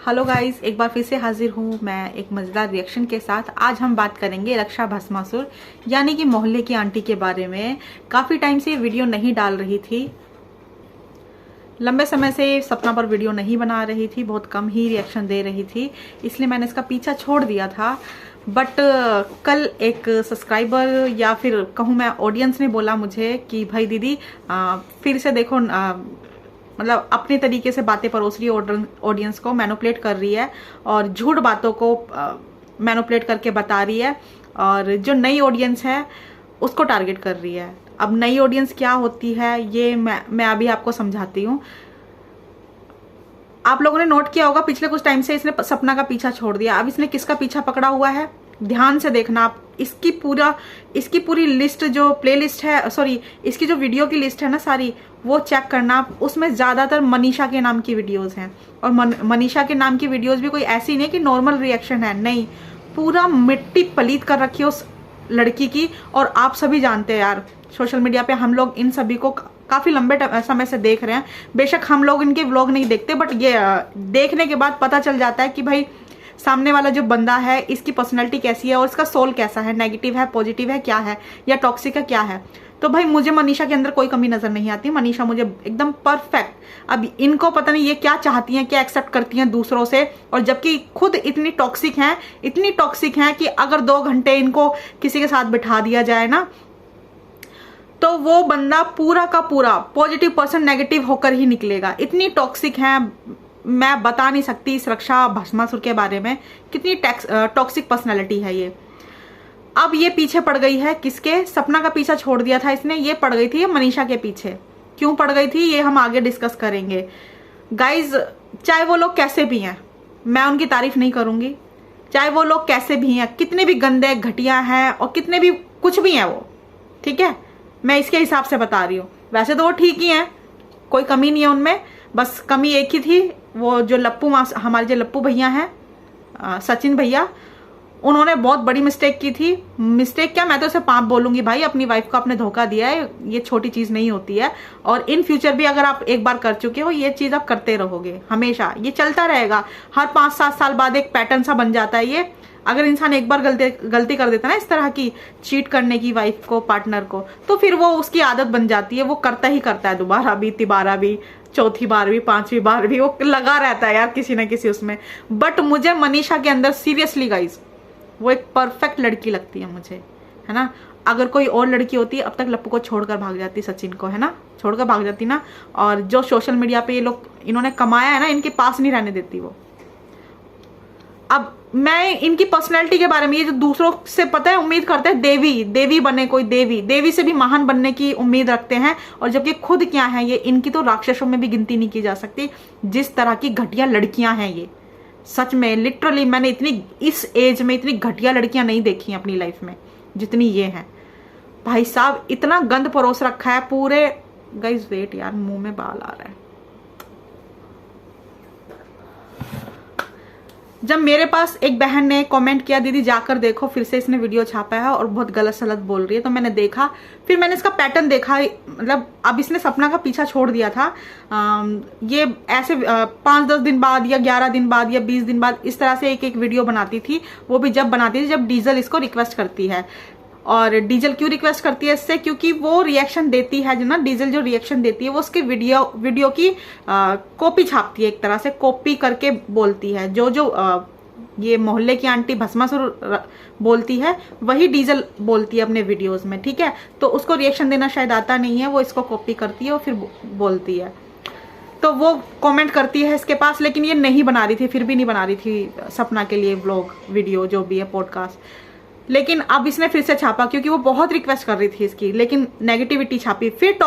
Hello guys, एक बार फिर से हाजिर हूँ मैं एक मज़ेदार रिएक्शन के साथ। आज हम बात करेंगे रक्षा भस्मासुर यानी कि मोहल्ले की आंटी के बारे में। काफ़ी टाइम से वीडियो नहीं डाल रही थी, लंबे समय से सपना पर वीडियो नहीं बना रही थी, बहुत कम ही रिएक्शन दे रही थी, इसलिए मैंने इसका पीछा छोड़ दिया था। बट कल एक सब्सक्राइबर या फिर कहूँ मैं ऑडियंस ने बोला मुझे कि भाई दीदी फिर से देखो, मतलब अपने तरीके से बातें परोस रही है, ऑडियंस को मैनिपुलेट कर रही है और झूठ बातों को मैनिपुलेट करके बता रही है, और जो नई ऑडियंस है उसको टारगेट कर रही है। अब नई ऑडियंस क्या होती है ये मैं अभी आपको समझाती हूँ। आप लोगों ने नोट किया होगा पिछले कुछ टाइम से इसने सपना का पीछा छोड़ दिया। अब इसने किसका पीछा पकड़ा हुआ है, ध्यान से देखना आप। इसकी पूरी लिस्ट जो प्ले लिस्ट है, सॉरी इसकी जो वीडियो की लिस्ट है ना सारी, वो चेक करना आप। उसमें ज़्यादातर मनीषा के नाम की वीडियोस हैं, और मनीषा के नाम की वीडियोस भी कोई ऐसी नहीं कि नॉर्मल रिएक्शन है, नहीं, पूरा मिट्टी पलीत कर रखी है उस लड़की की। और आप सभी जानते हैं यार, सोशल मीडिया पे हम लोग इन सभी को काफ़ी लंबे समय से देख रहे हैं। बेशक हम लोग इनके व्लॉग नहीं देखते, बट ये देखने के बाद पता चल जाता है कि भाई सामने वाला जो बंदा है इसकी पर्सनैलिटी कैसी है और इसका सोल कैसा है, नेगेटिव है, पॉजिटिव है, क्या है, या टॉक्सिक है, क्या है। तो भाई मुझे मनीषा के अंदर कोई कमी नजर नहीं आती। मनीषा मुझे एकदम परफेक्ट। अब इनको पता नहीं ये क्या चाहती हैं, क्या एक्सेप्ट करती हैं दूसरों से, और जबकि खुद इतनी टॉक्सिक हैं कि अगर 2 घंटे इनको किसी के साथ बिठा दिया जाए ना, तो वो बंदा पूरा का पूरा पॉजिटिव पर्सन नेगेटिव होकर ही निकलेगा। इतनी टॉक्सिक है, मैं बता नहीं सकती इस रक्षा भस्मासुर के बारे में कितनी टॉक्सिक पर्सनालिटी है ये। अब ये पीछे पड़ गई है किसके, सपना का पीछा छोड़ दिया था इसने, ये पड़ गई थी मनीषा के पीछे। क्यों पड़ गई थी ये हम आगे डिस्कस करेंगे गाइज। चाहे वो लोग कैसे भी हैं, मैं उनकी तारीफ नहीं करूंगी, चाहे वो लोग कैसे भी हैं, कितने भी गंदे घटिया हैं और कितने भी कुछ भी हैं वो, ठीक है, मैं इसके हिसाब से बता रही हूँ। वैसे तो वो ठीक ही हैं, कोई कमी नहीं है उनमें, बस कमी एक ही थी, वो जो हमारे जो लप्पू भैया हैं, सचिन भैया, उन्होंने बहुत बड़ी मिस्टेक की थी। मिस्टेक क्या, मैं तो उसे पाप बोलूंगी भाई। अपनी वाइफ को आपने धोखा दिया है, ये छोटी चीज नहीं होती है। और इन फ्यूचर भी अगर आप एक बार कर चुके हो ये चीज आप करते रहोगे, हमेशा ये चलता रहेगा। हर 5-7 साल बाद एक पैटर्न सा बन जाता है ये। अगर इंसान एक बार गलती कर देता है ना इस तरह की, चीट करने की वाइफ को, पार्टनर को, तो फिर वो उसकी आदत बन जाती है, वो करता ही करता है, दोबारा भी, तिबारा भी, चौथी बार भी, 5वीं बार भी, वो लगा रहता है यार किसी ना किसी उसमें। बट मुझे मनीषा के अंदर सीरियसली गाइज वो एक परफेक्ट लड़की लगती है मुझे, है ना। अगर कोई और लड़की होती अब तक लप्पू को छोड़कर भाग जाती, सचिन को, है ना, छोड़कर भाग जाती ना। और जो सोशल मीडिया पे ये लोग इन्होंने कमाया है ना, इनके पास नहीं रहने देती वो। अब मैं इनकी पर्सनैलिटी के बारे में, ये जो दूसरों से पता है उम्मीद करते हैं देवी बने, कोई देवी से भी महान बनने की उम्मीद रखते हैं, और जबकि खुद क्या है ये, इनकी तो राक्षसों में भी गिनती नहीं की जा सकती। जिस तरह की घटिया लड़कियां हैं ये, सच में लिटरली मैंने इस एज में इतनी घटिया लड़कियां नहीं देखी अपनी लाइफ में जितनी ये हैं। भाई साहब इतना गंद परोस रखा है पूरे। गाइस वेट यार, मुंह में बाल आ रहा है। जब मेरे पास एक बहन ने कमेंट किया, दीदी जाकर देखो फिर से इसने वीडियो छापा है और बहुत गलत सलत बोल रही है, तो मैंने देखा, फिर मैंने इसका पैटर्न देखा। मतलब अब इसने सपना का पीछा छोड़ दिया था, ये ऐसे 5-10 दिन बाद या 11 दिन बाद या 20 दिन बाद इस तरह से एक वीडियो बनाती थी। वो भी जब बनाती थी जब डीजल इसको रिक्वेस्ट करती है। और डीजल क्यों रिक्वेस्ट करती है इससे, क्योंकि वो रिएक्शन देती है जो ना, डीजल जो रिएक्शन देती है वो उसके वीडियो की कॉपी छापती है, एक तरह से कॉपी करके बोलती है। जो ये मोहल्ले की आंटी भस्मासुर बोलती है वही डीजल बोलती है अपने वीडियोस में, ठीक है। तो उसको रिएक्शन देना शायद आता नहीं है, वो इसको कॉपी करती है और फिर बोलती है। तो वो कमेंट करती है इसके पास, लेकिन ये नहीं बना रही थी, फिर भी नहीं बना रही थी सपना के लिए व्लॉग, वीडियो जो भी है, पॉडकास्ट। लेकिन अब इसने फिर से छापा क्योंकि वो बहुत रिक्वेस्ट कर रही थी इसकी, लेकिन नेगेटिविटी छापी, फिर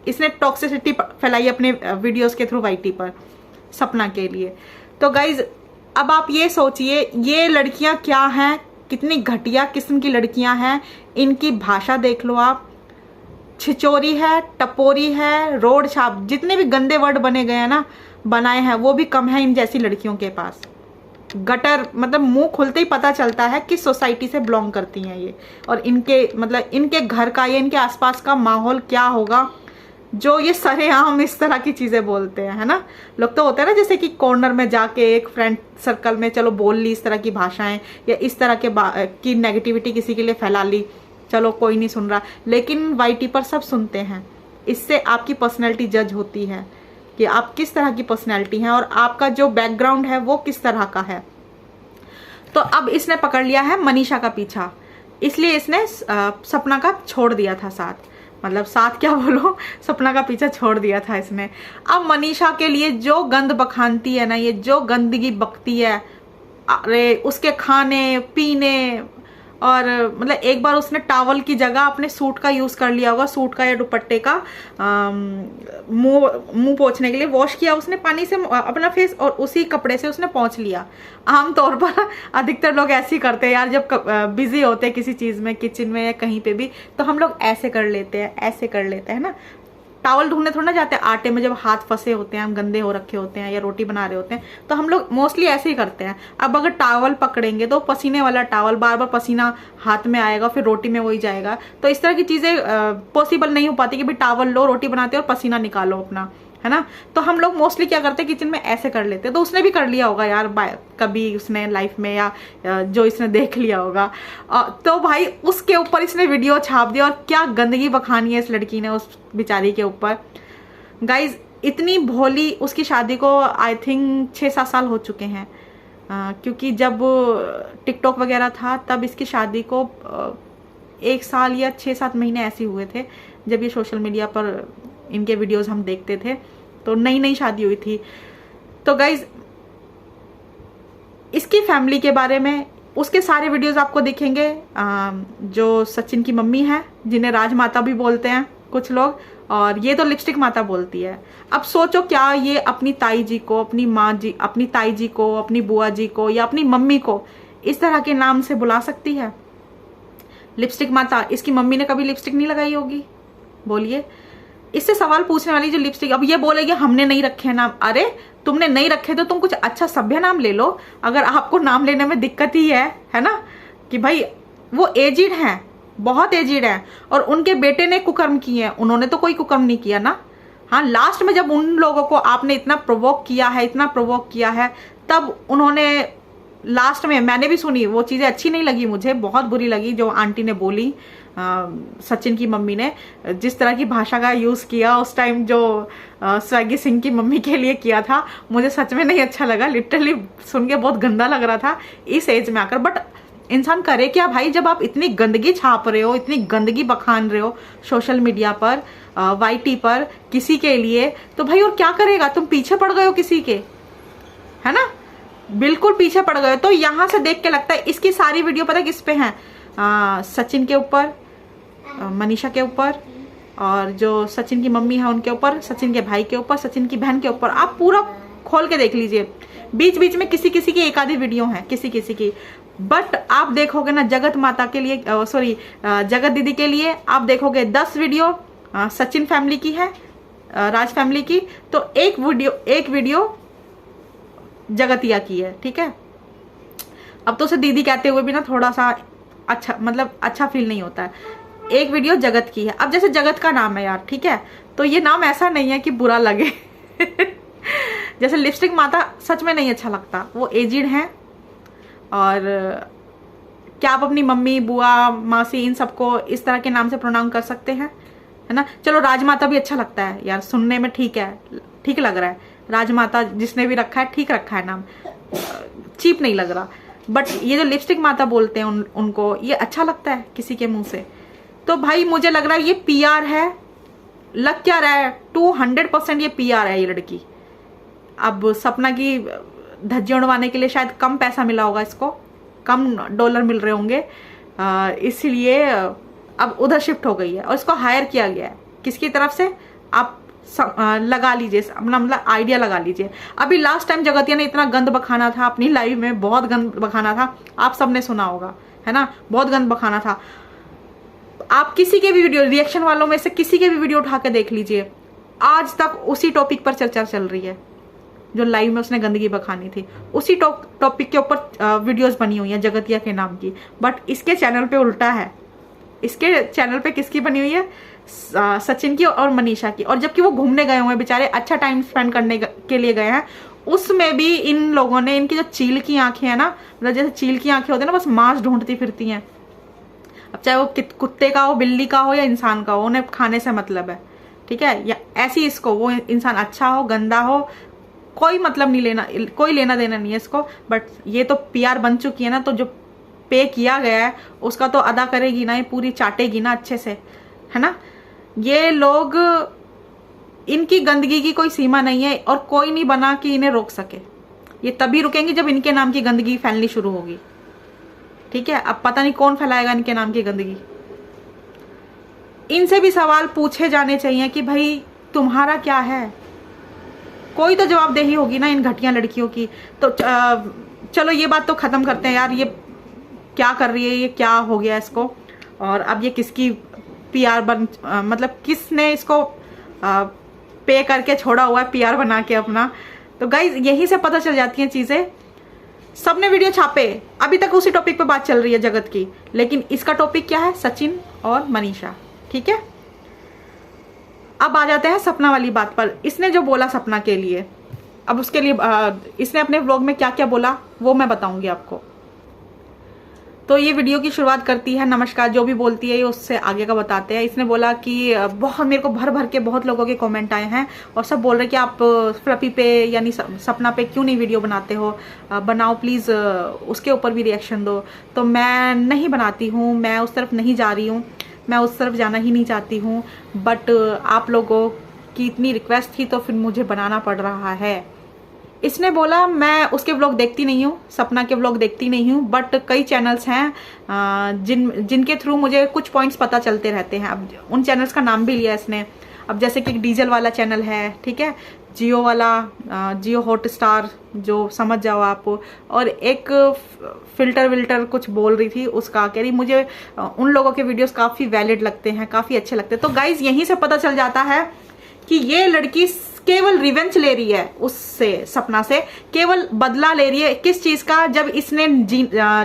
इसने टॉक्सिसिटी फैलाई अपने वीडियोस के थ्रू वाईटी पर सपना के लिए। तो गाइज अब आप ये सोचिए ये लड़कियां क्या हैं, कितनी घटिया किस्म की लड़कियां हैं। इनकी भाषा देख लो आप, छिचोरी है, टपोरी है, रोड छाप, जितने भी गंदे वर्ड बनाए हैं वो भी कम है इन जैसी लड़कियों के पास। गटर, मतलब मुंह खुलते ही पता चलता है किस सोसाइटी से बिलोंग करती हैं ये, और इनके घर का या इनके आसपास का माहौल क्या होगा जो ये सरेआम इस तरह की चीजें बोलते हैं, है ना। लोग तो होते हैं ना जैसे कि कॉर्नर में जाके एक फ्रेंड सर्कल में चलो बोल ली इस तरह की भाषाएं, या इस तरह के की नेगेटिविटी किसी के लिए फैला ली, चलो कोई नहीं सुन रहा, लेकिन वाईटी पर सब सुनते हैं। इससे आपकी पर्सनैलिटी जज होती है कि आप किस तरह की पर्सनैलिटी हैं और आपका जो बैकग्राउंड है वो किस तरह का है। तो अब इसने पकड़ लिया है मनीषा का पीछा, इसलिए इसने सपना का छोड़ दिया था साथ, मतलब साथ क्या बोलो, सपना का पीछा छोड़ दिया था इसने। अब मनीषा के लिए जो गंद बखानती है ना, ये जो गंदगी बकती है, अरे उसके खाने पीने, और मतलब एक बार उसने टॉवल की जगह अपने सूट का यूज कर लिया होगा, सूट का या दुपट्टे का मुंह पोंछने के लिए वॉश किया उसने पानी से अपना फेस, और उसी कपड़े से उसने पोंछ लिया। आमतौर पर अधिकतर लोग ऐसे ही करते हैं यार, जब बिजी होते हैं किसी चीज में, किचन में या कहीं पे भी, तो हम लोग ऐसे कर लेते हैं, ऐसे कर लेते हैं ना। टॉवल ढूंढने थोड़ा ना जाते हैं आटे में, जब हाथ फंसे होते हैं, हम गंदे हो रखे होते हैं या रोटी बना रहे होते हैं, तो हम लोग मोस्टली ऐसे ही करते हैं। अब अगर टॉवल पकड़ेंगे तो पसीने वाला टॉवल, बार बार पसीना हाथ में आएगा, फिर रोटी में वही जाएगा, तो इस तरह की चीजें पॉसिबल नहीं हो पाती कि भाई टॉवल लो, रोटी बनाते हो और पसीना निकालो अपना, है ना। तो हम लोग मोस्टली क्या करते हैं किचन में ऐसे कर लेते हैं। तो उसने भी कर लिया होगा यार कभी उसने लाइफ में, या जो इसने देख लिया होगा, तो भाई उसके ऊपर इसने वीडियो छाप दिया, और क्या गंदगी बखानी है इस लड़की ने उस बेचारी के ऊपर। गाइज इतनी भोली, उसकी शादी को आई थिंक 6-7 साल हो चुके हैं, क्योंकि जब टिकटॉक वगैरह था तब इसकी शादी को 1 साल या 6-7 महीने ऐसे हुए थे, जब ये सोशल मीडिया पर इनके वीडियोस हम देखते थे, तो नई नई शादी हुई थी। तो गाइज इसकी फैमिली के बारे में उसके सारे वीडियोस आपको दिखेंगे। जो सचिन की मम्मी है, जिन्हें राजमाता भी बोलते हैं कुछ लोग, और ये तो लिपस्टिक माता बोलती है। अब सोचो क्या ये अपनी ताई जी को, अपनी माँ जी, अपनी ताई जी को, अपनी बुआ जी को या अपनी मम्मी को इस तरह के नाम से बुला सकती है? लिपस्टिक माता, इसकी मम्मी ने कभी लिपस्टिक नहीं लगाई होगी? बोलिए। इससे सवाल पूछने वाली जो लिपस्टिक, अब ये बोलेगी हमने नहीं रखे नाम। अरे तुमने नहीं रखे तो तुम कुछ अच्छा सभ्य नाम ले लो, अगर आपको नाम लेने में दिक्कत ही है ना, कि भाई वो एजिड हैं, बहुत एजिड हैं, और उनके बेटे ने कुकर्म किए हैं, उन्होंने तो कोई कुकर्म नहीं किया ना। हाँ, लास्ट में जब उन लोगों को आपने इतना प्रोवोक किया है, इतना प्रोवोक किया है, तब उन्होंने लास्ट में, मैंने भी सुनी वो चीजें, अच्छी नहीं लगी मुझे, बहुत बुरी लगी जो आंटी ने बोली, सचिन की मम्मी ने जिस तरह की भाषा का यूज किया उस टाइम, जो स्वैगी सिंह की मम्मी के लिए किया था, मुझे सच में नहीं अच्छा लगा। लिटरली सुन के बहुत गंदा लग रहा था इस एज में आकर। बट इंसान करे क्या भाई, जब आप इतनी गंदगी छाप रहे हो, इतनी गंदगी बखान रहे हो सोशल मीडिया पर, वाईटी पर किसी के लिए, तो भाई और क्या करेगा? तुम पीछे पड़ गए हो किसी के, है ना, बिल्कुल पीछे पड़ गए। तो यहां से देख के लगता है इसकी सारी वीडियो पता किस पे है, सचिन के ऊपर, मनीषा के ऊपर, और जो सचिन की मम्मी है उनके ऊपर, सचिन के भाई के ऊपर, सचिन की बहन के ऊपर। आप पूरा खोल के देख लीजिए, बीच बीच में किसी किसी की एक आधी वीडियो है, किसी किसी की। बट आप देखोगे ना जगत माता के लिए, सॉरी जगत दीदी के लिए आप देखोगे 10 वीडियो सचिन फैमिली की है, राज फैमिली की, तो एक वीडियो जगतिया की है, ठीक है। अब तो उसे दीदी कहते हुए भी ना थोड़ा सा अच्छा, मतलब अच्छा फील नहीं होता है। एक वीडियो जगत की है। अब जैसे जगत का नाम है यार, ठीक है, तो ये नाम ऐसा नहीं है कि बुरा लगे जैसे लिपस्टिक माता सच में नहीं अच्छा लगता, वो एजिड हैं, और क्या आप अपनी मम्मी, बुआ, मासी इन सबको इस तरह के नाम से प्रोनाउंस कर सकते हैं, है ना। चलो राजमाता भी अच्छा लगता है यार, सुनने में ठीक है, ठीक लग रहा है, राजमाता जिसने भी रखा है ठीक रखा है नाम, चीप नहीं लग रहा। बट ये जो लिपस्टिक माता बोलते हैं उनको ये अच्छा लगता है किसी के मुंह से? तो भाई मुझे लग रहा है ये पीआर है, लग क्या रहा है 200% ये पीआर है ये लड़की। अब सपना की धज्जी उड़वाने के लिए शायद कम पैसा मिला होगा इसको, कम डॉलर मिल रहे होंगे, इसलिए अब उधर शिफ्ट हो गई है और इसको हायर किया गया है। किसकी तरफ से? आप लगा लीजिए अपना, मतलब आइडिया लगा लीजिए। अभी लास्ट टाइम जगतिया ने इतना गंद बखाना था अपनी लाइव में, बहुत गंद बखाना था, आप सबने सुना होगा, है ना, बहुत गंद बखाना था। आप किसी के भी वीडियो, रिएक्शन वालों में से किसी के भी वीडियो उठा के देख लीजिए, आज तक उसी टॉपिक पर चर्चा चल रही है। जो लाइव में उसने गंदगी बखानी थी उसी टॉपिक के ऊपर वीडियोस बनी हुई है जगतिया के नाम की। बट इसके चैनल पे उल्टा है, इसके चैनल पे किसकी बनी हुई है? सचिन की और मनीषा की, और जबकि वो घूमने गए हुए हैं बेचारे, अच्छा टाइम स्पेंड करने के लिए गए हैं, उसमें भी इन लोगों ने, इनकी जो चील की आंखें हैं ना, मतलब जैसे चील की आंखें होती है ना, बस मांस ढूंढती फिरती हैं। अब चाहे वो कुत्ते का हो, बिल्ली का हो या इंसान का हो, उन्हें खाने से मतलब है, ठीक है। या ऐसी इसको, वो इंसान अच्छा हो गंदा हो, कोई मतलब नहीं लेना, कोई लेना देना नहीं है इसको। बट ये तो पीआर बन चुकी है ना, तो जो पे किया गया है उसका तो अदा करेगी ना, ये पूरी चाटेगी ना अच्छे से, है ना। ये लोग, इनकी गंदगी की कोई सीमा नहीं है और कोई नहीं बना कि इन्हें रोक सके। ये तभी रुकेंगे जब इनके नाम की गंदगी फैलनी शुरू होगी, ठीक है। अब पता नहीं कौन फैलाएगा इनके नाम की गंदगी। इनसे भी सवाल पूछे जाने चाहिए कि भाई तुम्हारा क्या है, कोई तो जवाबदेही होगी ना इन घटिया लड़कियों की। तो चलो ये बात तो खत्म करते हैं यार, ये क्या कर रही है, ये क्या हो गया इसको, और अब ये किसकी पीआर मतलब किसने इसको पे करके छोड़ा हुआ है पीआर बना के अपना। तो गाइज यहीं से पता चल जाती हैं चीजें। सबने वीडियो छापे, अभी तक उसी टॉपिक पे बात चल रही है जगत की, लेकिन इसका टॉपिक क्या है, सचिन और मनीषा, ठीक है। अब आ जाते हैं सपना वाली बात पर। इसने जो बोला सपना के लिए, अब उसके लिए इसने अपने व्लॉग में क्या क्या बोला वो मैं बताऊंगी आपको। तो ये वीडियो की शुरुआत करती है, नमस्कार, जो भी बोलती है उससे आगे का बताते हैं। इसने बोला कि बहुत, मेरे को भर भर के बहुत लोगों के कमेंट आए हैं और सब बोल रहे कि आप फ्लपी पे यानी सपना पे क्यों नहीं वीडियो बनाते हो, बनाओ प्लीज़, उसके ऊपर भी रिएक्शन दो। तो मैं नहीं बनाती हूँ, मैं उस तरफ नहीं जा रही हूँ, मैं उस तरफ जाना ही नहीं चाहती हूँ, बट आप लोगों की इतनी रिक्वेस्ट थी तो फिर मुझे बनाना पड़ रहा है। इसने बोला मैं उसके व्लॉग देखती नहीं हूँ, सपना के व्लॉग देखती नहीं हूँ, बट कई चैनल्स हैं जिनके थ्रू मुझे कुछ पॉइंट्स पता चलते रहते हैं। अब उन चैनल्स का नाम भी लिया इसने। अब जैसे कि डीजल वाला चैनल है, ठीक है, जियो वाला, जियो हॉटस्टार, जो समझ जाओ आप, और एक फिल्टर विल्टर कुछ बोल रही थी उसका, कह रही मुझे उन लोगों के वीडियोस काफ़ी वैलिड लगते हैं, काफ़ी अच्छे लगते हैं। तो गाइज यहीं से पता चल जाता है कि ये लड़की केवल रिवेंज ले रही है उससे, सपना से केवल बदला ले रही है। किस चीज का, जब इसने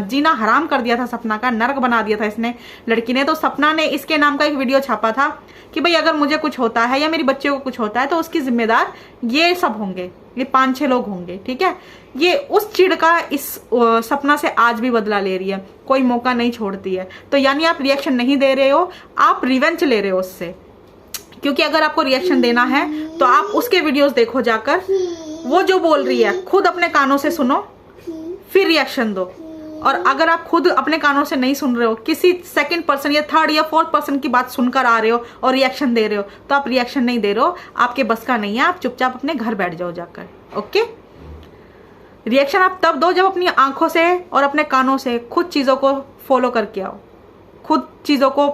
जीना हराम कर दिया था, सपना का नर्क बना दिया था इसने, लड़की ने, तो सपना ने इसके नाम का एक वीडियो छापा था कि भाई अगर मुझे कुछ होता है या मेरी बच्चे को कुछ होता है तो उसकी जिम्मेदार ये सब होंगे, ये 5-6 लोग होंगे, ठीक है। ये उस चिढ़ का इस सपना से आज भी बदला ले रही है, कोई मौका नहीं छोड़ती है। तो यानी आप रिएक्शन नहीं दे रहे हो, आप रिवेंज ले रहे हो उससे, क्योंकि अगर आपको रिएक्शन देना है तो आप उसके वीडियोस देखो जाकर, वो जो बोल रही है खुद अपने कानों से सुनो, फिर रिएक्शन दो। और अगर आप खुद अपने कानों से नहीं सुन रहे हो, किसी सेकंड पर्सन या थर्ड या फोर्थ पर्सन की बात सुनकर आ रहे हो और रिएक्शन दे रहे हो, तो आप रिएक्शन नहीं दे रहे हो, आपके बस का नहीं है, आप चुपचाप अपने घर बैठ जाओ जाकर, ओके। रिएक्शन आप तब दो जब अपनी आंखों से और अपने कानों से खुद चीजों को फॉलो करके आओ, खुद चीजों को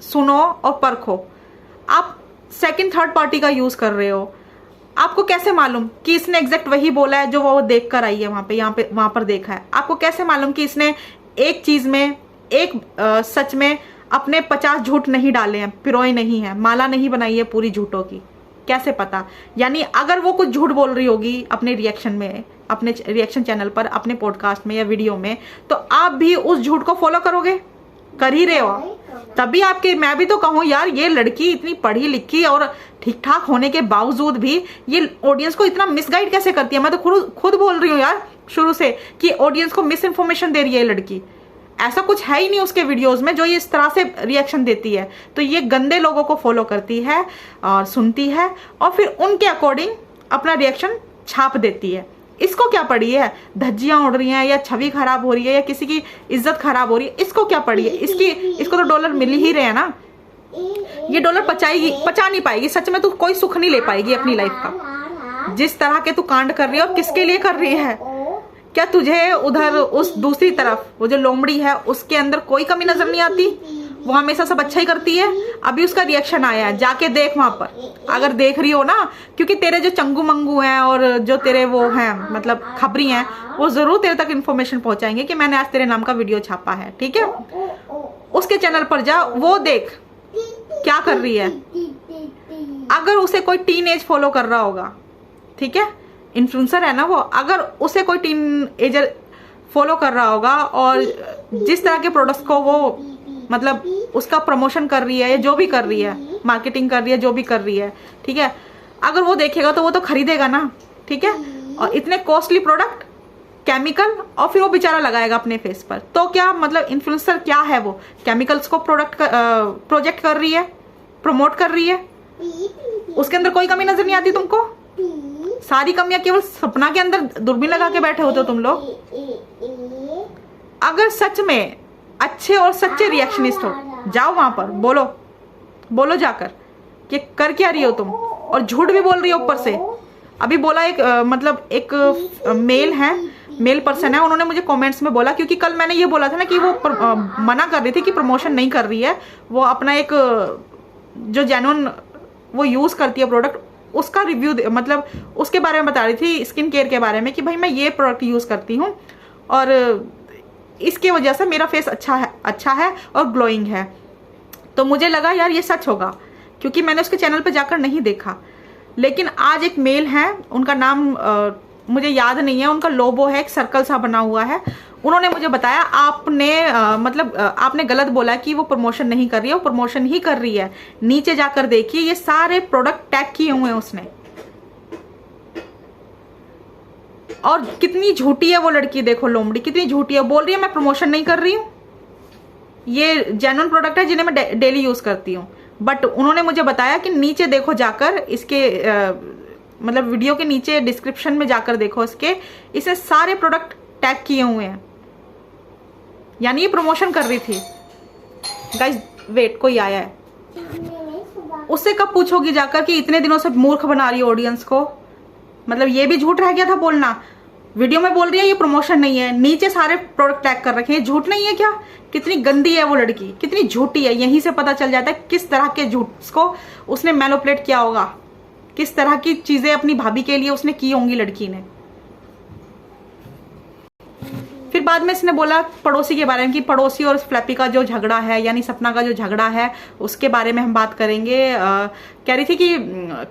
सुनो और परखो। आप सेकंड थर्ड पार्टी का यूज कर रहे हो, आपको कैसे मालूम कि इसने एग्जैक्ट वही बोला है जो वो देख कर आई है वहां पर देखा है? आपको कैसे मालूम कि इसने एक चीज में, एक सच में अपने 50 झूठ नहीं डाले हैं, पिरोए नहीं है, माला नहीं बनाई है पूरी झूठों की? कैसे पता? यानी अगर वो कुछ झूठ बोल रही होगी अपने रिएक्शन में, अपने रिएक्शन चैनल पर, अपने पॉडकास्ट में या वीडियो में, तो आप भी उस झूठ को फॉलो करोगे? कर ही रहे हो तभी आपके, मैं भी तो कहूँ यार, ये लड़की इतनी पढ़ी लिखी और ठीक ठाक होने के बावजूद भी ये ऑडियंस को इतना मिसगाइड कैसे करती है? मैं तो खुद बोल रही हूँ यार शुरू से कि ऑडियंस को मिस इन्फॉर्मेशन दे रही है ये लड़की। ऐसा कुछ है ही नहीं उसके वीडियोस में जो ये इस तरह से रिएक्शन देती है। तो ये गंदे लोगों को फॉलो करती है और सुनती है और फिर उनके अकॉर्डिंग अपना रिएक्शन छाप देती है। इसको क्या पड़ी है? धज्जियां उड़ रही हैं या छवि खराब हो रही है या किसी की इज्जत खराब हो रही है, इसको क्या पड़ी है? इसको तो डॉलर मिल ही रहे हैं ना। ये डॉलर पचा नहीं पाएगी, सच में तो कोई सुख नहीं ले पाएगी अपनी लाइफ का। जिस तरह के तू कांड कर रही है और किसके लिए कर रही है? क्या तुझे उधर उस दूसरी तरफ वो जो लोमड़ी है उसके अंदर कोई कमी नजर नहीं आती? वो हमेशा सब अच्छा ही करती है। अभी उसका रिएक्शन आया है, जाके देख वहां पर, अगर देख रही हो ना, क्योंकि तेरे जो चंगू मंगू हैं और जो तेरे वो हैं मतलब खबरी हैं, वो जरूर तेरे तक इन्फॉर्मेशन पहुंचाएंगे कि मैंने आज तेरे नाम का वीडियो छापा है, ठीक है। उसके चैनल पर जा, वो देख क्या कर रही है। अगर उसे कोई टीन एज फॉलो कर रहा होगा, ठीक है, इन्फ्लुएंसर है ना वो, अगर उसे कोई टीन एजर फॉलो कर रहा होगा और जिस तरह के प्रोडक्ट्स को वो मतलब उसका प्रमोशन कर रही है या जो भी कर रही है, मार्केटिंग कर रही है, जो भी कर रही है, ठीक है, अगर वो देखेगा तो वो तो खरीदेगा ना, ठीक है। और इतने कॉस्टली प्रोडक्ट, केमिकल, और फिर वो बेचारा लगाएगा अपने फेस पर। तो क्या मतलब इन्फ्लुएंसर क्या है, वो केमिकल्स को प्रोजेक्ट कर रही है, प्रमोट कर रही है, उसके अंदर कोई कमी नजर नहीं आती तुमको? सारी कमियां केवल सपना के अंदर दूरबीन लगा के बैठे होते हो तुम लोग। अगर सच में अच्छे और सच्चे रिएक्शनिस्ट हो, जाओ वहां पर, बोलो जाकर कि कर क्या रही हो तुम, और झूठ भी बोल रही हो ऊपर से। अभी बोला एक मतलब एक मेल पर्सन है, उन्होंने मुझे कमेंट्स में बोला, क्योंकि कल मैंने ये बोला था ना कि वो मना कर रही थी कि प्रमोशन नहीं कर रही है, वो अपना एक जो जेन्युइन वो यूज करती है प्रोडक्ट, उसका रिव्यू मतलब उसके बारे में बता रही थी, स्किन केयर के बारे में, कि भाई मैं ये प्रोडक्ट यूज करती हूँ और इसके वजह से मेरा फेस अच्छा है और ग्लोइंग है। तो मुझे लगा यार ये सच होगा, क्योंकि मैंने उसके चैनल पे जाकर नहीं देखा। लेकिन आज एक मेल है, उनका नाम मुझे याद नहीं है, उनका लोगो है, एक सर्कल सा बना हुआ है, उन्होंने मुझे बताया आपने आपने गलत बोला कि वो प्रमोशन नहीं कर रही है, वो प्रमोशन ही कर रही है। नीचे जाकर देखिए, ये सारे प्रोडक्ट टैग किए हुए हैं उसने। और कितनी झूठी है वो लड़की, देखो लोमड़ी कितनी झूठी है, बोल रही है मैं प्रमोशन नहीं कर रही हूँ, ये जेन्युइन प्रोडक्ट है जिन्हें मैं डेली यूज करती हूँ। बट उन्होंने मुझे बताया कि नीचे देखो जाकर, इसके मतलब वीडियो के नीचे डिस्क्रिप्शन में जाकर देखो, इसे सारे प्रोडक्ट टैग किए हुए हैं, यानी ये प्रमोशन कर रही थी। गाइस वेट, कोई आया है, उससे कब पूछोगी जाकर कि इतने दिनों से मूर्ख बना रही है ऑडियंस को? मतलब ये भी झूठ रह गया था बोलना। वीडियो में बोल रही है ये प्रमोशन नहीं है, नीचे सारे प्रोडक्ट टैग कर रखे हैं, झूठ नहीं है क्या? कितनी गंदी है वो लड़की, कितनी झूठी है। यहीं से पता चल जाता है किस तरह के झूठ को उसने मैनिपुलेट किया होगा, किस तरह की चीजें अपनी भाभी के लिए उसने की होंगी लड़की ने। फिर बाद में इसने बोला पड़ोसी के बारे में, कि पड़ोसी और फ्लैपी का जो झगड़ा है, यानी सपना का जो झगड़ा है, उसके बारे में हम बात करेंगे। कह रही थी कि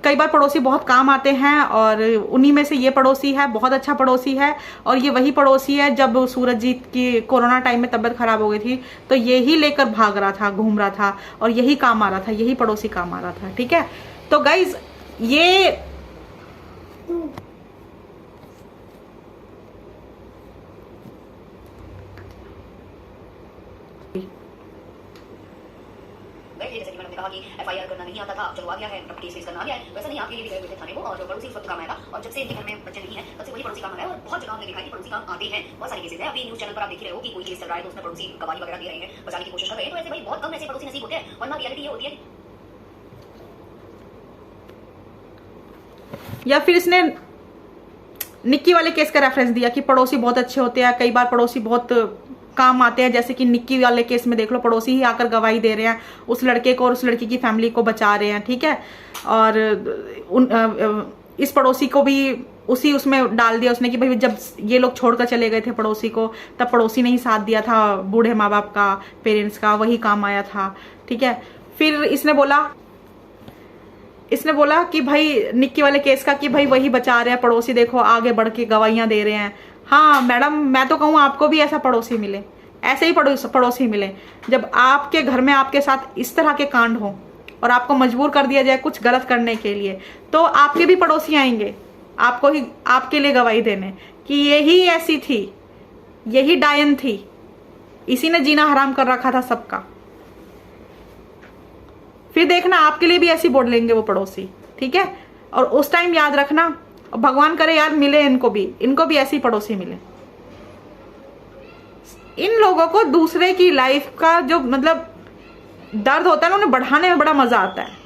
कई बार पड़ोसी बहुत काम आते हैं, और उन्हीं में से ये पड़ोसी है, बहुत अच्छा पड़ोसी है, और ये वही पड़ोसी है जब सूरजजीत की कोरोना टाइम में तबीयत खराब हो गई थी तो यही लेकर भाग रहा था, घूम रहा था, और यही काम आ रहा था, यही पड़ोसी काम आ रहा था, ठीक है। तो गाइज ये जैसे कि मैंने कहा कि एफआईआर करना नहीं आता था, चलो आ गया है, अब केस करना आ गया है, वैसा नहीं आपके लिए भी गए हुए थे थाने वो, और पड़ोसी इस वक्त काम आएगा, और जब से इनके घर में बच्चे नहीं है तब से वही पड़ोसी काम आ रहा है। और बहुत जगह हमने देखा है कि पड़ोसी काम आते हैं, बहुत सारे केसेस हैं। अभी न्यूज चैनल पर आप देख रहे हो कि कोई केस चल रहा है तो उसमें पड़ोसी गवाही वगैरह दे रहे हैं, बचाने की कोशिश कर रहे हैं। तो ऐसे भाई बहुत कम ऐसे पड़ोसी नसीब होते हैं, वरना रियलिटी ये होती है। या फिर इसने निक्की वाले केस का रेफरेंस दिया कि पड़ोसी बहुत अच्छे होते हैं, कई बार पड़ोसी बहुत काम आते हैं, जैसे कि निक्की वाले केस में देख लो, पड़ोसी ही आकर गवाही दे रहे हैं, उस लड़के को और उस लड़की की फैमिली को बचा रहे हैं, ठीक है। और इस पड़ोसी को भी उसमें डाल दिया उसने कि भाई जब ये लोग छोड़कर चले गए थे पड़ोसी को, तब पड़ोसी ने ही साथ दिया था, बूढ़े माँ बाप का, पेरेंट्स का, वही काम आया था, ठीक है। फिर इसने बोला कि भाई निक्की वाले केस का कि भाई वही बचा रहे हैं पड़ोसी, देखो आगे बढ़ के गवाहियां दे रहे हैं। हाँ मैडम, मैं तो कहूँ आपको भी ऐसा पड़ोसी मिले, ऐसे ही पड़ोसी मिले, जब आपके घर में आपके साथ इस तरह के कांड हो और आपको मजबूर कर दिया जाए कुछ गलत करने के लिए, तो आपके भी पड़ोसी आएंगे आपको ही, आपके लिए गवाही देने कि यही ऐसी थी, यही डायन थी, इसी ने जीना हराम कर रखा था सबका। फिर देखना आपके लिए भी ऐसी बोल लेंगे वो पड़ोसी, ठीक है। और उस टाइम याद रखना, भगवान करे यार मिले इनको भी ऐसी पड़ोसी मिले। इन लोगों को दूसरे की लाइफ का जो मतलब दर्द होता है ना, उन्हें बढ़ाने में बड़ा मजा आता है।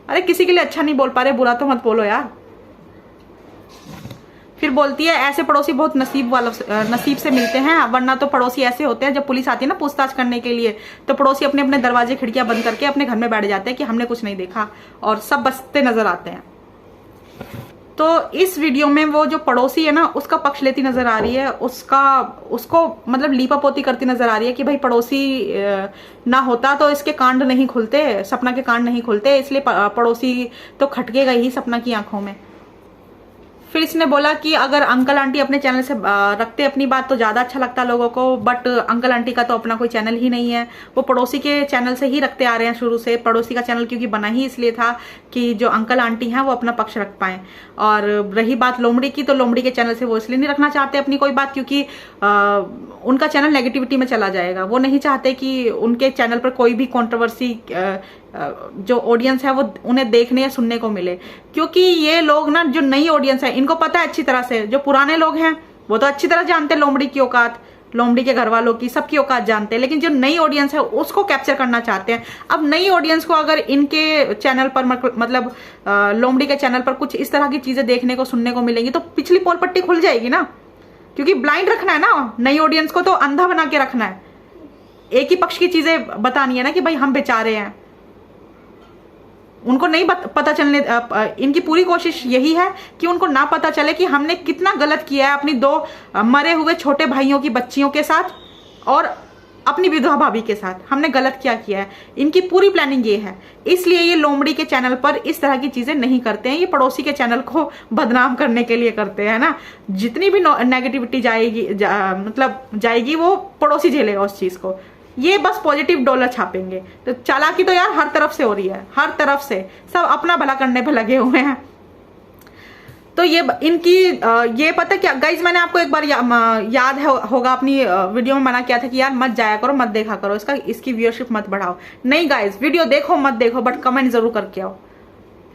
अरे किसी के लिए अच्छा नहीं बोल पा रहे, बुरा तो मत बोलो यार। फिर बोलती है ऐसे पड़ोसी बहुत नसीब से मिलते हैं, वरना तो पड़ोसी ऐसे होते हैं जब पुलिस आती है ना पूछताछ करने के लिए, तो पड़ोसी अपने अपने दरवाजे खिड़कियां बंद करके अपने घर में बैठ जाते हैं कि हमने कुछ नहीं देखा, और सब बसते नजर आते हैं। तो इस वीडियो में वो जो पड़ोसी है ना, उसका पक्ष लेती नजर आ रही है, उसको मतलब लीपापोती करती नजर आ रही है कि भाई पड़ोसी ना होता तो इसके कांड नहीं खुलते, सपना के कांड नहीं खुलते, इसलिए पड़ोसी तो खटकेगा ही सपना की आंखों में। फिर इसने बोला कि अगर अंकल आंटी अपने चैनल से रखते अपनी बात तो ज्यादा अच्छा लगता लोगों को, बट अंकल आंटी का तो अपना कोई चैनल ही नहीं है, वो पड़ोसी के चैनल से ही रखते आ रहे हैं शुरू से। पड़ोसी का चैनल क्योंकि बना ही इसलिए था कि जो अंकल आंटी हैं वो अपना पक्ष रख पाए। और रही बात लोमड़ी की, तो लोमड़ी के चैनल से वो इसलिए नहीं रखना चाहते अपनी कोई बात क्योंकि उनका चैनल नेगेटिविटी में चला जाएगा। वो नहीं चाहते कि उनके चैनल पर कोई भी कंट्रोवर्सी जो ऑडियंस है वो उन्हें देखने या सुनने को मिले, क्योंकि ये लोग ना, जो नई ऑडियंस है इनको पता है अच्छी तरह से। जो पुराने लोग हैं वो तो अच्छी तरह जानते हैं लोमड़ी की औकात, लोमड़ी के घर वालों की, सबकी औकात जानते हैं, लेकिन जो नई ऑडियंस है उसको कैप्चर करना चाहते हैं। अब नई ऑडियंस को अगर इनके चैनल पर मतलब लोमड़ी के चैनल पर कुछ इस तरह की चीजें देखने को सुनने को मिलेंगी तो पिछली पोल पट्टी खुल जाएगी ना, क्योंकि ब्लाइंड रखना है ना नई ऑडियंस को, तो अंधा बना के रखना है, एक ही पक्ष की चीजें बतानी है ना कि भाई हम बेचारे हैं। उनको नहीं पता चलने, इनकी पूरी कोशिश यही है कि उनको ना पता चले कि हमने कितना गलत किया है अपनी 2 मरे हुए छोटे भाइयों की बच्चियों के साथ और अपनी विधवा भाभी के साथ हमने गलत क्या किया है। इनकी पूरी प्लानिंग ये है, इसलिए ये लोमड़ी के चैनल पर इस तरह की चीजें नहीं करते हैं। ये पड़ोसी के चैनल को बदनाम करने के लिए करते हैं ना। जितनी भी नेगेटिविटी मतलब जाएगी वो पड़ोसी झेलेगा उस चीज को। ये बस पॉजिटिव डॉलर छापेंगे। तो चालाकी तो यार हर तरफ से हो रही है, हर तरफ से सब अपना भला करने पे लगे हुए हैं। तो ये इनकी ये पता क्या गाइज, मैंने आपको एक बार याद होगा अपनी वीडियो में मना किया था कि यार मत जाया करो, मत देखा करो, इसकी व्यूअरशिप मत बढ़ाओ। नहीं गाइज, वीडियो देखो मत देखो, बट कमेंट जरूर करके आओ,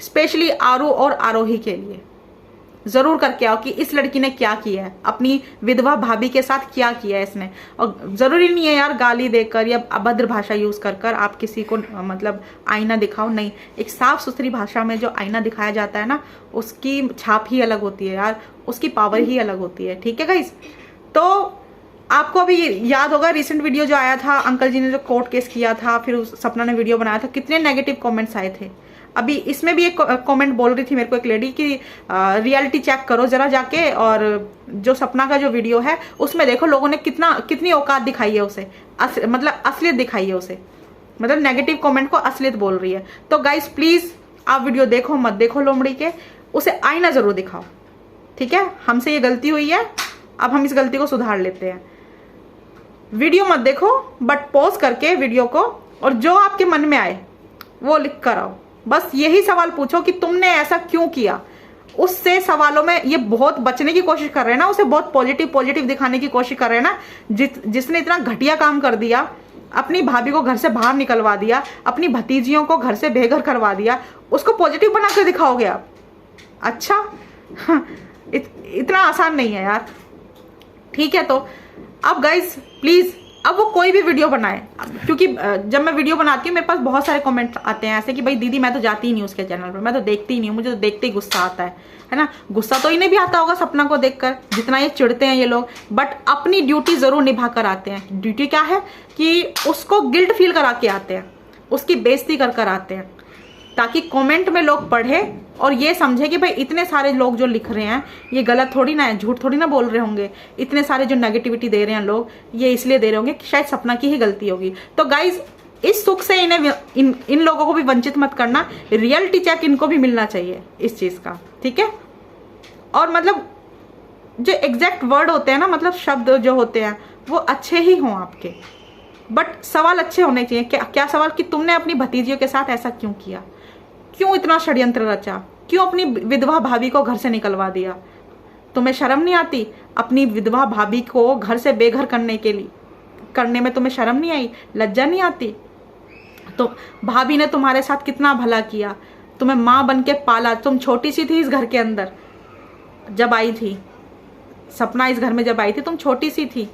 स्पेशली आरू और आरोही के लिए जरूर करके आओ कि इस लड़की ने क्या किया है, अपनी विधवा भाभी के साथ क्या किया है इसने। और जरूरी नहीं है यार गाली देकर या अभद्र भाषा यूज कर आप किसी को मतलब आईना दिखाओ, नहीं। एक साफ सुथरी भाषा में जो आईना दिखाया जाता है ना, उसकी छाप ही अलग होती है यार, उसकी पावर ही अलग होती है। ठीक है गाइस, तो आपको अभी याद होगा रिसेंट वीडियो जो आया था, अंकल जी ने जो कोर्ट केस किया था, फिर सपना ने वीडियो बनाया था, कितने नेगेटिव कमेंट्स आए थे। अभी इसमें भी एक कमेंट बोल रही थी मेरे को एक लेडी कि रियलिटी चेक करो जरा जाके, और जो सपना का जो वीडियो है उसमें देखो लोगों ने कितनी औकात दिखाई है उसे, मतलब असलियत दिखाई है उसे, मतलब नेगेटिव कमेंट को असलियत बोल रही है। तो गाइस प्लीज आप वीडियो देखो मत देखो लोमड़ी के, उसे आईना जरूर दिखाओ। ठीक है, हमसे ये गलती हुई है, अब हम इस गलती को सुधार लेते हैं। वीडियो मत देखो, बट पॉज करके वीडियो को, और जो आपके मन में आए वो लिख कर आओ। बस यही सवाल पूछो कि तुमने ऐसा क्यों किया। उससे सवालों में ये बहुत बचने की कोशिश कर रहे हैं ना, उसे बहुत पॉजिटिव दिखाने की कोशिश कर रहे हैं ना। जिसने इतना घटिया काम कर दिया, अपनी भाभी को घर से बाहर निकलवा दिया, अपनी भतीजियों को घर से बेघर करवा दिया, उसको पॉजिटिव बना कर दिखाओगे आप। अच्छा इतना आसान नहीं है यार। ठीक है, तो अब गाइज प्लीज, अब वो कोई भी वीडियो बनाए, क्योंकि जब मैं वीडियो बनाती हूँ मेरे पास बहुत सारे कमेंट आते हैं ऐसे कि भाई दीदी मैं तो जाती ही नहीं उसके चैनल पर, मैं तो देखती ही नहीं हूँ, मुझे तो देखते ही गुस्सा आता है ना। गुस्सा तो इन्हें भी आता होगा सपना को देखकर, जितना ये चिढ़ते हैं ये लोग, बट अपनी ड्यूटी जरूर निभा कर आते हैं। ड्यूटी क्या है कि उसको गिल्ट फील करा के आते हैं, उसकी बेइज्जती कर आते हैं, ताकि कमेंट में लोग पढ़े और ये समझे कि भाई इतने सारे लोग जो लिख रहे हैं ये गलत थोड़ी ना है, झूठ थोड़ी ना बोल रहे होंगे। इतने सारे जो नेगेटिविटी दे रहे हैं लोग, ये इसलिए दे रहे होंगे कि शायद सपना की ही गलती होगी। तो गाइज इस सुख से इन्हें इन लोगों को भी वंचित मत करना, रियलिटी चेक इनको भी मिलना चाहिए इस चीज का। ठीक है, और मतलब जो एग्जैक्ट वर्ड होते हैं ना, मतलब शब्द जो होते हैं वो अच्छे ही हों आपके, बट सवाल अच्छे होने चाहिए। क्या सवाल कि तुमने अपनी भतीजियों के साथ ऐसा क्यों किया, क्यों इतना षड्यंत्र रचा, क्यों अपनी विधवा भाभी को घर से निकलवा दिया। तुम्हें शर्म नहीं आती अपनी विधवा भाभी को घर से बेघर करने में तुम्हें शर्म नहीं आई, लज्जा नहीं आती। तो भाभी ने तुम्हारे साथ कितना भला किया, तुम्हें माँ बन के पाला। तुम छोटी सी थी इस घर के अंदर जब आई थी, सपना इस घर में जब आई थी तुम छोटी सी थी।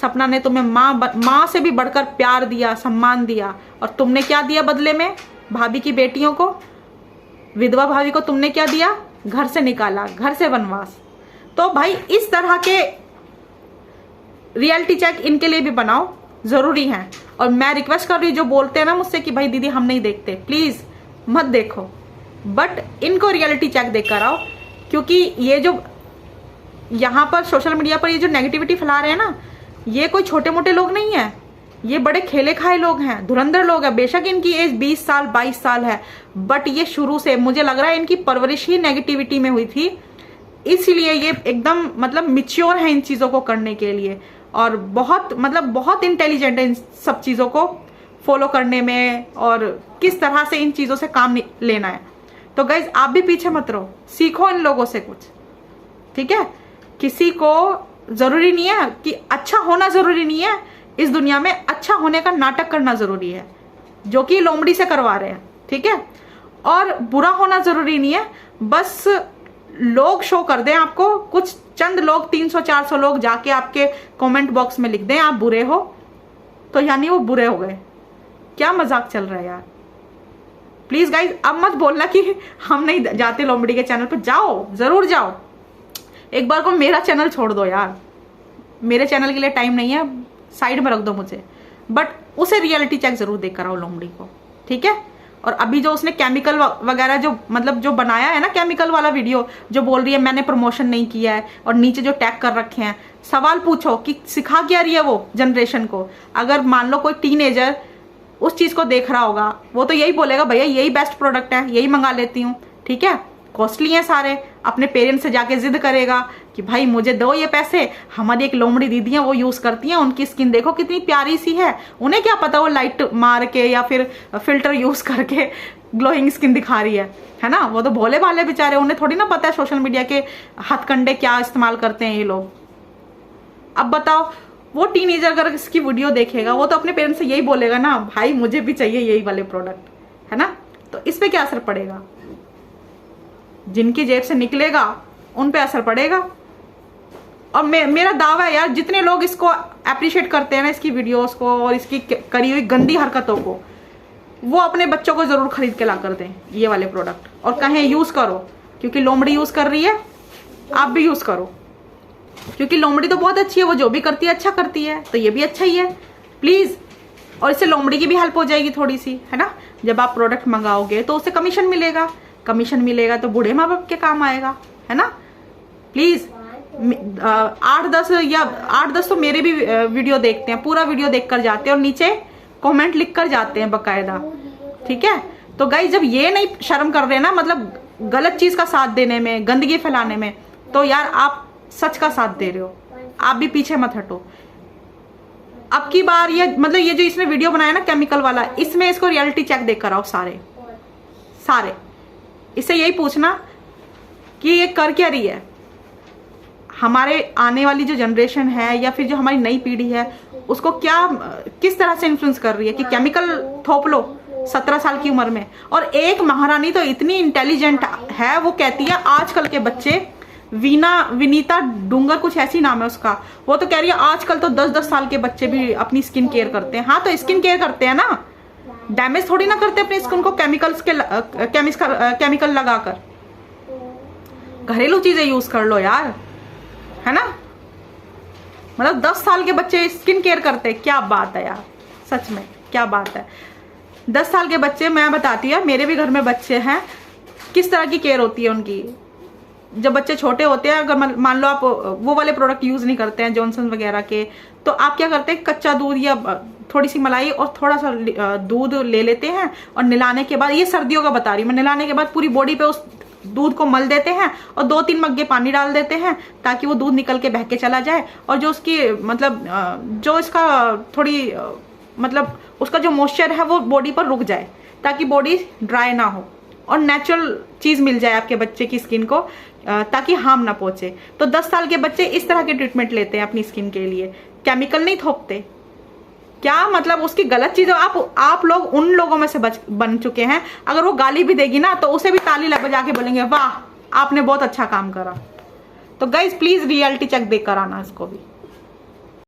सपना ने तुम्हें माँ से भी बढ़कर प्यार दिया, सम्मान दिया, और तुमने क्या दिया बदले में भाभी की बेटियों को, विधवा भाभी को तुमने क्या दिया, घर से निकाला, घर से वनवास। तो भाई इस तरह के रियलिटी चेक इनके लिए भी बनाओ, जरूरी है। और मैं रिक्वेस्ट कर रही हूँ जो बोलते हैं ना मुझसे कि भाई दीदी हम नहीं देखते, प्लीज मत देखो, बट इनको रियलिटी चेक देकर आओ, क्योंकि ये जो यहाँ पर सोशल मीडिया पर ये जो नेगेटिविटी फैला रहे हैं ना, ये कोई छोटे मोटे लोग नहीं है, ये बड़े खेले खाए लोग हैं, धुरंधर लोग हैं। बेशक इनकी एज 20 साल 22 साल है, बट ये शुरू से मुझे लग रहा है इनकी परवरिश ही नेगेटिविटी में हुई थी। इसीलिए ये एकदम मतलब मिच्योर है इन चीज़ों को करने के लिए, और बहुत मतलब बहुत इंटेलिजेंट है इन सब चीज़ों को फॉलो करने में, और किस तरह से इन चीज़ों से काम लेना है। तो गाइज आप भी पीछे मत रहो, सीखो इन लोगों से कुछ, ठीक है। किसी को ज़रूरी नहीं है कि अच्छा होना ज़रूरी नहीं है इस दुनिया में, अच्छा होने का नाटक करना ज़रूरी है, जो कि लोमड़ी से करवा रहे हैं, ठीक है। और बुरा होना ज़रूरी नहीं है, बस लोग शो कर दें आपको, कुछ चंद लोग 300-400 लोग जाके आपके कमेंट बॉक्स में लिख दें आप बुरे हो, तो यानी वो बुरे हो गए। क्या मजाक चल रहा है यार। प्लीज गाइज अब मत बोलना कि हम नहीं जाते लोमड़ी के चैनल पे, जाओ, जरूर जाओ। एक बार को मेरा चैनल छोड़ दो यार, मेरे चैनल के लिए टाइम नहीं है, साइड में रख दो मुझे, बट उसे रियलिटी चेक जरूर देख कर आओ लोमड़ी को, ठीक है। और अभी जो उसने केमिकल वगैरह जो मतलब जो बनाया है ना, केमिकल वाला वीडियो, जो बोल रही है मैंने प्रमोशन नहीं किया है, और नीचे जो टैग कर रखे हैं, सवाल पूछो कि सिखा क्या रही है वो जनरेशन को। अगर मान लो कोई टीनेजर उस चीज को देख रहा होगा, वो तो यही बोलेगा भैया यही बेस्ट प्रोडक्ट है, यही मंगा लेती हूँ, ठीक है। कॉस्टली है सारे, अपने पेरेंट्स से जाके जिद करेगा कि भाई मुझे दो ये पैसे, हमारी एक लोमड़ी दीदी है वो यूज करती हैं, उनकी स्किन देखो कितनी प्यारी सी है, उन्हें क्या पता वो लाइट मार के या फिर फिल्टर यूज करके ग्लोइंग स्किन दिखा रही है ना। वो तो भोले भाले बेचारे, उन्हें थोड़ी ना पता है सोशल मीडिया के हथकंडे क्या इस्तेमाल करते हैं ये लोग। अब बताओ वो टीनेजर अगर इसकी वीडियो देखेगा, वो तो अपने पेरेंट्स से यही बोलेगा ना, भाई मुझे भी चाहिए यही वाले प्रोडक्ट, है ना। तो इस पे क्या असर पड़ेगा, जिनकी जेब से निकलेगा उन पे असर पड़ेगा। और मेरा दावा है यार, जितने लोग इसको अप्रिशिएट करते हैं ना, इसकी वीडियोस को और इसकी करी हुई गंदी हरकतों को, वो अपने बच्चों को जरूर खरीद के ला कर दें ये वाले प्रोडक्ट, और कहें यूज करो, क्योंकि लोमड़ी यूज कर रही है, आप भी यूज करो, क्योंकि लोमड़ी तो बहुत अच्छी है, वो जो भी करती है अच्छा करती है, तो ये भी अच्छा ही है प्लीज। और इससे लोमड़ी की भी हेल्प हो जाएगी थोड़ी सी, है ना। जब आप प्रोडक्ट मंगाओगे तो उससे कमीशन मिलेगा, कमीशन मिलेगा तो बूढ़े माँ बाप के काम आएगा, है ना। प्लीज 8-10 तो मेरे भी वीडियो देखते हैं, पूरा वीडियो देख कर जाते हैं और नीचे कमेंट लिख कर जाते हैं बकायदा, ठीक है। तो गाइस जब ये नहीं शर्म कर रहे ना, मतलब गलत चीज का साथ देने में, गंदगी फैलाने में, तो यार आप सच का साथ दे रहे हो, आप भी पीछे मत हटो। अब की बार ये मतलब ये जो इसने वीडियो बनाया ना केमिकल वाला, इसमें इसको रियलिटी चेक देख कर आओ सारे, इससे यही पूछना कि ये कर क्या रही है, हमारे आने वाली जो जनरेशन है या फिर जो हमारी नई पीढ़ी है उसको क्या किस तरह से इन्फ्लुएंस कर रही है कि केमिकल थोप लो 17 साल की उम्र में। और एक महारानी तो इतनी इंटेलिजेंट है, वो कहती है आजकल के बच्चे, विनीता डूंगर कुछ ऐसी नाम है उसका, वो तो कह रही है आजकल तो 10-10 साल के बच्चे भी अपनी स्किन केयर करते हैं। हाँ तो स्किन केयर करते हैं ना, डैमेज थोड़ी ना करते अपनी स्किन को केमिकल लगाकर। घरेलू चीजें यूज कर लो यार, है ना। मतलब 10 साल के बच्चे स्किन केयर करते हैं, क्या बात है यार, सच में क्या बात है। 10 साल के बच्चे, मैं बताती हूँ मेरे भी घर में बच्चे हैं, किस तरह की केयर होती है उनकी। जब बच्चे छोटे होते हैं, अगर मान लो आप वो वाले प्रोडक्ट यूज नहीं करते हैं जॉनसन वगैरह के, तो आप क्या करते हैं, कच्चा दूध या थोड़ी सी मलाई और थोड़ा सा दूध ले लेते हैं, और निलाने के बाद, ये सर्दियों का बता रही हूँ मैं, निलाने के बाद पूरी बॉडी पे उस दूध को मल देते हैं और 2-3 मग्गे पानी डाल देते हैं ताकि वो दूध निकल के बह के चला जाए, और जो उसकी मतलब जो इसका थोड़ी मतलब उसका जो मॉइस्चर है वो बॉडी पर रुक जाए, ताकि बॉडी ड्राई ना हो और नेचुरल चीज मिल जाए आपके बच्चे की स्किन को, ताकि हार्म ना पहुंचे। तो 10 साल के बच्चे इस तरह के ट्रीटमेंट लेते हैं अपनी स्किन के लिए, केमिकल नहीं थोपते। क्या मतलब उसकी गलत चीज, आप लोग उन लोगों में से बन चुके हैं, अगर वो गाली भी देगी ना तो उसे भी ताली बजा के बोलेंगे वाह आपने बहुत अच्छा काम करा। तो गाइज प्लीज रियलिटी चेक देख कर आना इसको भी।